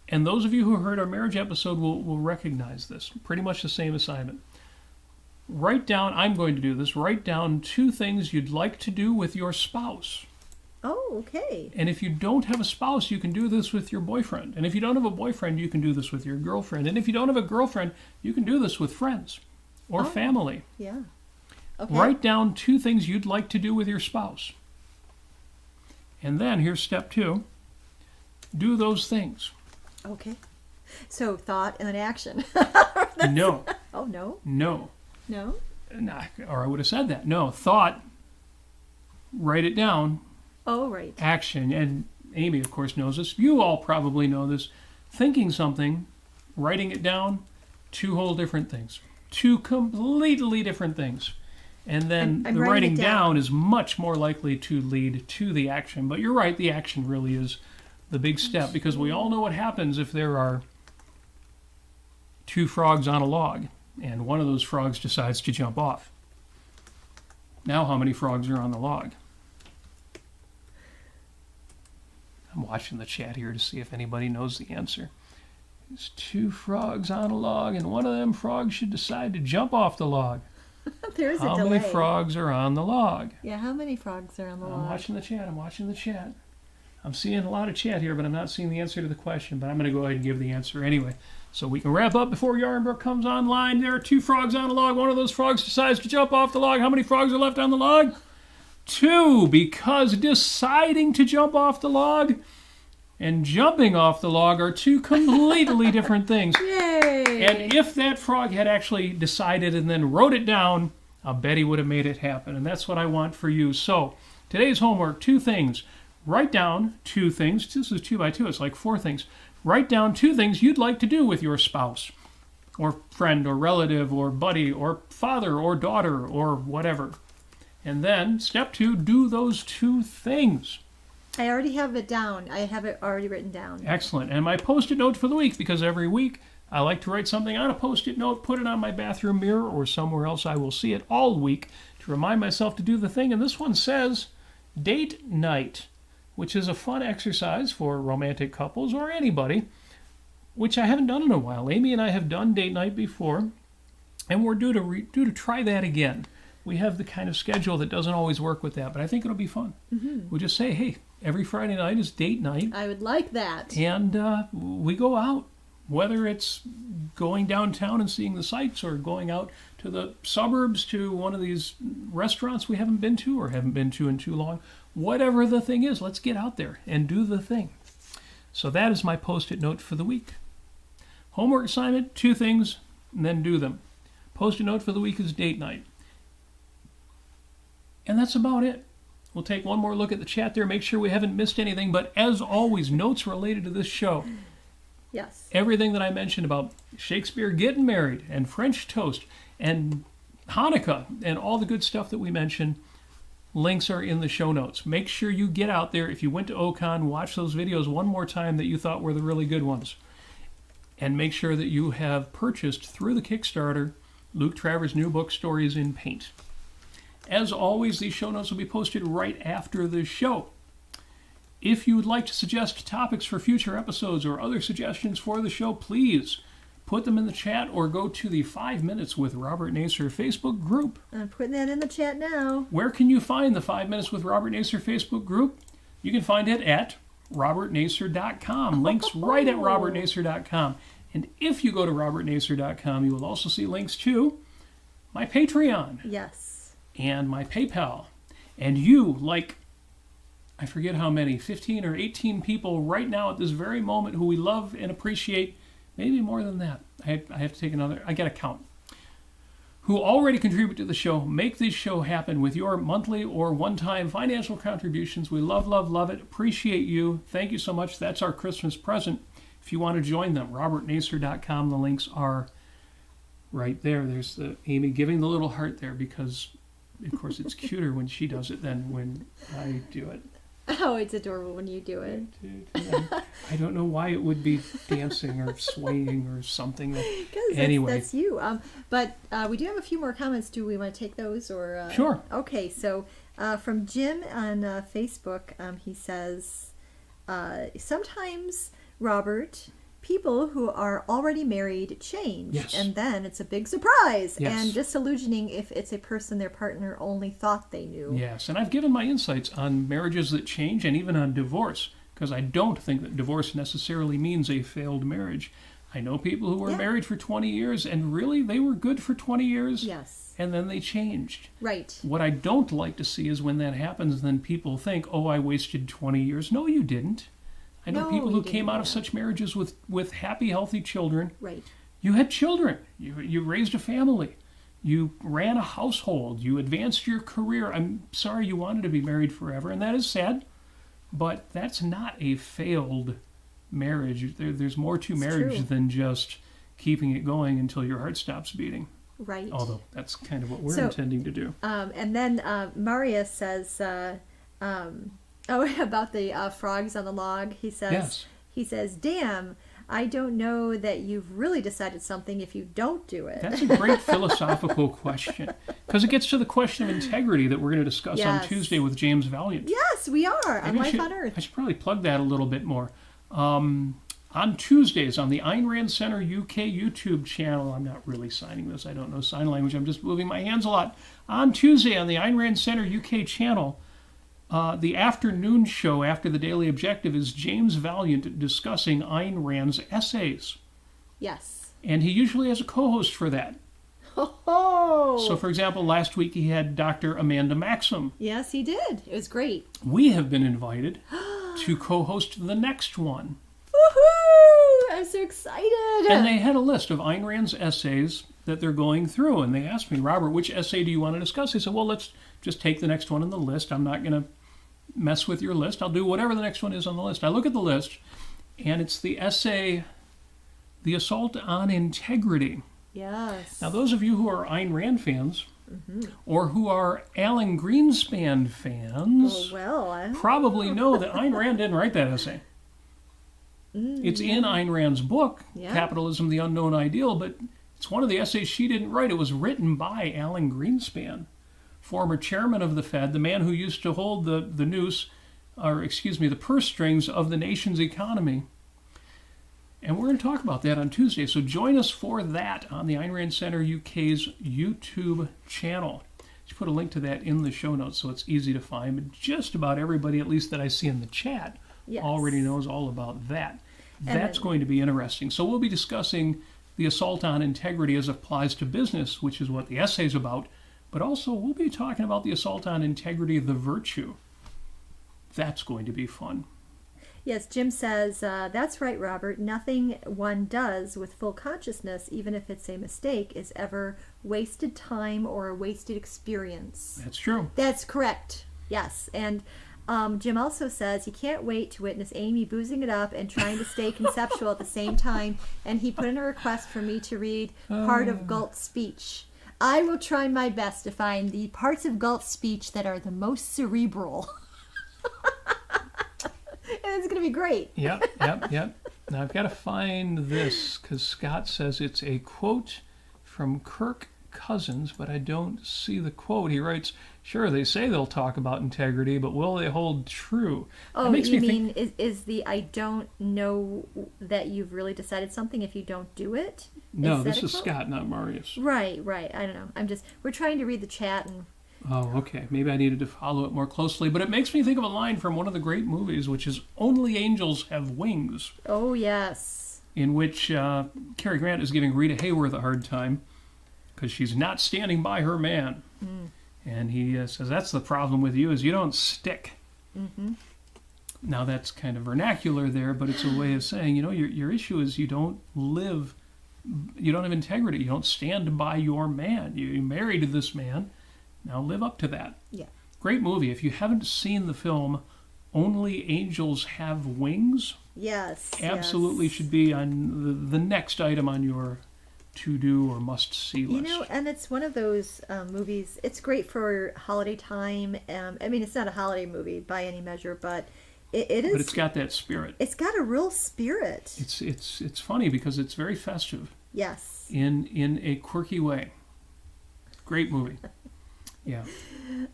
And those of you who heard our marriage episode will recognize this. Pretty much the same assignment. Write down, I'm going to do this, write down 2 things you'd like to do with your spouse. Oh, okay. And if you don't have a spouse, you can do this with your boyfriend. And if you don't have a boyfriend, you can do this with your girlfriend. And if you don't have a girlfriend, you can do this with friends or family. Yeah. Okay. Write down 2 things you'd like to do with your spouse. And then here's step 2. Do those things. Okay. So thought and then action. No. Oh, no? No. No? Nah, or I would have said that. No. Thought. Write it down. Oh, right. Action. And Amy, of course, knows this. You all probably know this. Thinking something, writing it down, 2 whole different things. 2 completely different things. And then I'm the writing writing it down. down is much more likely to lead to the action. But you're right, the action really is the big step, because we all know what happens if there are 2 frogs on a log and one of those frogs decides to jump off. Now how many frogs are on the log? I'm watching the chat here to see if anybody knows the answer. There's 2 frogs on a log, and one of them frogs should decide to jump off the log. There's a delay. How many frogs are on the log? Yeah, how many frogs are on the log? I'm watching the chat. I'm seeing a lot of chat here, but I'm not seeing the answer to the question. But I'm going to go ahead and give the answer anyway. So we can wrap up before Yarn Brooke comes online. There are 2 frogs on a log. One of those frogs decides to jump off the log. How many frogs are left on the log? 2, because deciding to jump off the log and jumping off the log are 2 completely different things. Yay! And if that frog had actually decided and then wrote it down, I'll bet he would have made it happen. And that's what I want for you. So today's homework, 2 things. Write down 2 things. This is 2 by 2. It's like 4 things. Write down 2 things you'd like to do with your spouse or friend or relative or buddy or father or daughter or whatever. And then step 2, do those 2 things. I already have it down. I have it already written down. Excellent. And my Post-it note for the week, because every week I like to write something on a Post-it note, put it on my bathroom mirror or somewhere else I will see it all week to remind myself to do the thing. And this one says date night, which is a fun exercise for romantic couples or anybody, which I haven't done in a while. Amy and I have done date night before, and we're due to try that again. We have the kind of schedule that doesn't always work with that, but I think it'll be fun. Mm-hmm. We just say, hey, every Friday night is date night. I would like that. And we go out, whether it's going downtown and seeing the sights or going out to the suburbs to one of these restaurants we haven't been to or haven't been to in too long. Whatever the thing is, let's get out there and do the thing. So that is my Post-it note for the week. Homework assignment, 2 things, and then do them. Post-it note for the week is date night. And that's about it. We'll take one more look at the chat there, make sure we haven't missed anything. But as always, notes related to this show. Yes. Everything that I mentioned about Shakespeare getting married and French toast and Hanukkah and all the good stuff that we mentioned, links are in the show notes. Make sure you get out there. If you went to OCon, watch those videos one more time that you thought were the really good ones. And make sure that you have purchased through the Kickstarter Luke Travers' new book, Stories in Paint. As always, these show notes will be posted right after the show. If you would like to suggest topics for future episodes or other suggestions for the show, please put them in the chat or go to the 5 Minutes with Robert Nasir Facebook group. I'm putting that in the chat now. Where can you find the 5 Minutes with Robert Nasir Facebook group? You can find it at robertnasir.com. Links right at robertnasir.com. And if you go to robertnasir.com, you will also see links to my Patreon. Yes. And my PayPal. And you, like, I forget how many, 15 or 18 people right now at this very moment who we love and appreciate, maybe more than that. I have to take another, I got to count. Who already contribute to the show, make this show happen with your monthly or one-time financial contributions. We love, love, love it. Appreciate you. Thank you so much. That's our Christmas present. If you want to join them, robertnasir.com. The links are right there. There's the Amy giving the little heart there because, of course, it's cuter when she does it than when I do it. Oh, it's adorable when you do it. I don't know why it would be dancing or swaying or something. Anyway, that's you. But we do have a few more comments. Do we want to take those or? Sure. Okay, so from Jim on Facebook, he says, sometimes, Robert, people who are already married change, yes. And then it's a big surprise yes. and disillusioning if it's a person their partner only thought they knew. Yes, and I've given my insights on marriages that change and even on divorce, because I don't think that divorce necessarily means a failed marriage. I know people who were married for 20 years, and really they were good for 20 years, yes, and then they changed. Right. What I don't like to see is when that happens, then people think, oh, I wasted 20 years. No, you didn't. I know people who came out of such marriages with happy, healthy children. Right. You had children. You raised a family. You ran a household. You advanced your career. I'm sorry you wanted to be married forever, and that is sad, but that's not a failed marriage. There's more to marriage than just keeping it going until your heart stops beating. Right. Although that's kind of what we're intending to do. And then Maia says... about the frogs on the log, he says, yes. He says, damn, I don't know that you've really decided something if you don't do it. That's a great philosophical question, because it gets to the question of integrity that we're going to discuss on Tuesday with James Valiant. Yes, we are, on Life on Earth. I should probably plug that a little bit more. On Tuesdays on the Ayn Rand Center UK YouTube channel, I'm not really signing this, I don't know sign language, I'm just moving my hands a lot. On Tuesday on the Ayn Rand Center UK channel, the afternoon show after the Daily Objective is James Valiant discussing Ayn Rand's essays. Yes. And he usually has a co-host for that. Oh. So, for example, last week he had Dr. Amanda Maxim. Yes, he did. It was great. We have been invited to co-host the next one. Woohoo! I'm so excited. And they had a list of Ayn Rand's essays that they're going through. And they asked me, Robert, which essay do you want to discuss? I said, well, let's just take the next one on the list. I'm not going to mess with your list. I'll do whatever the next one is on the list. I look at the list, and it's the essay, The Assault on Integrity. Yes. Now, those of you who are Ayn Rand fans, or who are Alan Greenspan fans, probably know that Ayn Rand didn't write that essay. It's in Ayn Rand's book, Capitalism, the Unknown Ideal, but it's one of the essays she didn't write. It was written by Alan Greenspan, former chairman of the Fed, the man who used to hold the purse strings of the nation's economy. And we're going to talk about that on Tuesday. So join us for that on the Ayn Rand Center UK's YouTube channel. Just put a link to that in the show notes so it's easy to find. But just about everybody, at least that I see in the chat, already knows all about that. That's going to be interesting. So we'll be discussing the assault on integrity as it applies to business, which is what the essay's about. But also, we'll be talking about the assault on integrity, the virtue. That's going to be fun. Yes, Jim says, that's right, Robert. Nothing one does with full consciousness, even if it's a mistake, is ever wasted time or a wasted experience. That's true. That's correct. Yes, and Jim also says he can't wait to witness Amy boozing it up and trying to stay conceptual at the same time, and he put in a request for me to read part of Galt Speech. I will try my best to find the parts of Galt Speech that are the most cerebral. And it's going to be great. Yep. Now I've got to find this because Scott says it's a quote from Kirk Cousins, but I don't see the quote. He writes, "Sure, they say they'll talk about integrity, but will they hold true?" Oh, you mean is the "I don't know that you've really decided something if you don't do it"? No, this is Scott, not Marius. Right. I don't know. We're trying to read the chat and... Oh, okay. Maybe I needed to follow it more closely, but it makes me think of a line from one of the great movies, which is "Only Angels Have Wings." Oh, yes. In which Cary Grant is giving Rita Hayworth a hard time because she's not standing by her man. And he says, "That's the problem with you, is you don't stick." Mm-hmm. Now that's kind of vernacular there, but it's a way of saying, your issue is you don't have integrity. You don't stand by your man. You're married to this man. Now live up to that. Yeah. Great movie. If you haven't seen the film Only Angels Have Wings, yes, absolutely should be on the next item on your to-do or must-see list. And it's one of those movies, it's great for holiday time. It's not a holiday movie by any measure, but it is. But it's got that spirit. It's got a real spirit. It's funny because it's very festive. Yes. In a quirky way. Great movie. Yeah.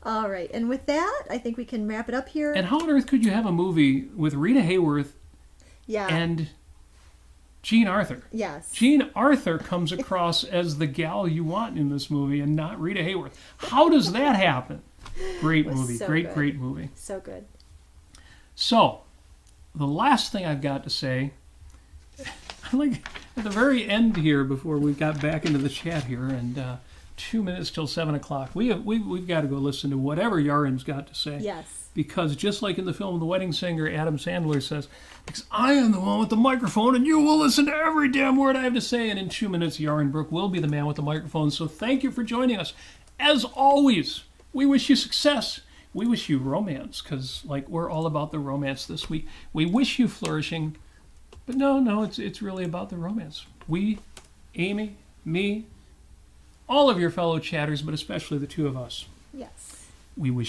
All right. And with that, I think we can wrap it up here. And how on earth could you have a movie with Rita Hayworth and Jean Arthur? Yes. Jean Arthur comes across as the gal you want in this movie and not Rita Hayworth. How does that happen? Great movie. So great, good. Great movie. So good. So, the last thing I've got to say, like at the very end here, before we got back into the chat here, and 2 minutes till 7 o'clock, we've got to go listen to whatever Yaren's got to say. Yes. Because just like in the film The Wedding Singer, Adam Sandler says, "Because I am the one with the microphone, and you will listen to every damn word I have to say." And in 2 minutes, Yaren Brooke will be the man with the microphone. So thank you for joining us. As always, we wish you success. We wish you romance, because we're all about the romance this week. We wish you flourishing, but no, it's really about the romance. We, Amy, me, all of your fellow chatters, but especially the two of us. Yes. We wish